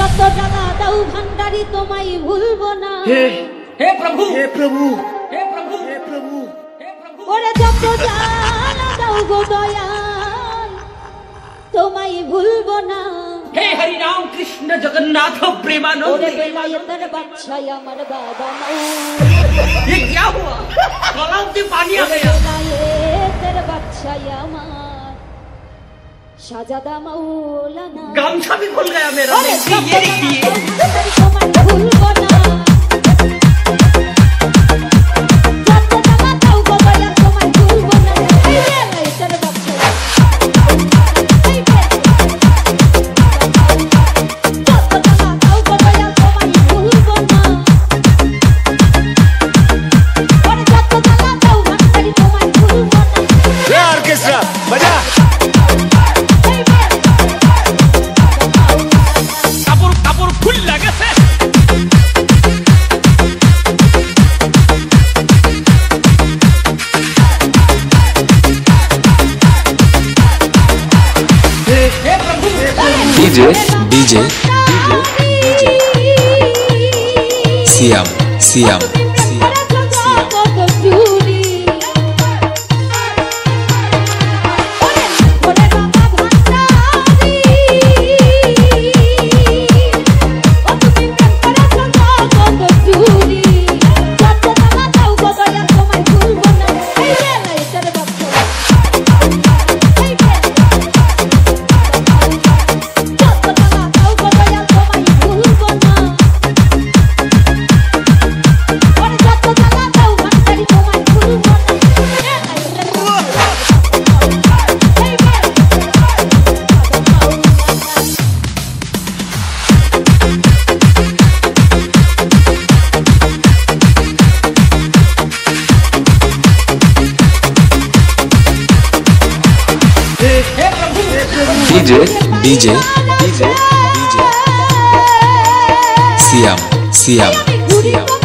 যত টাকা দাও ভান্ডারি তোমায় ভুলবো না। हे प्रभु हे प्रभु हे प्रभु हे प्रभु हे प्रभु ওরে যত টাকা দাও গো দয়াল তোমায় ভুলবো না। हे हरि राम कृष्ण जगन्नाथ प्रेमानंद। ওরে বেলায়েতের বাদশাহ আমার বাবা নাও। ये क्या हुआ? गलाव से पानी आ गया। বেলায়েতের বাদশাহ আমার শাহজাদা মাওলানা। गामछा भी खुल गया मेरा। ये देखिए তোমায় ভুলবো না। DJ Siam DJ Siam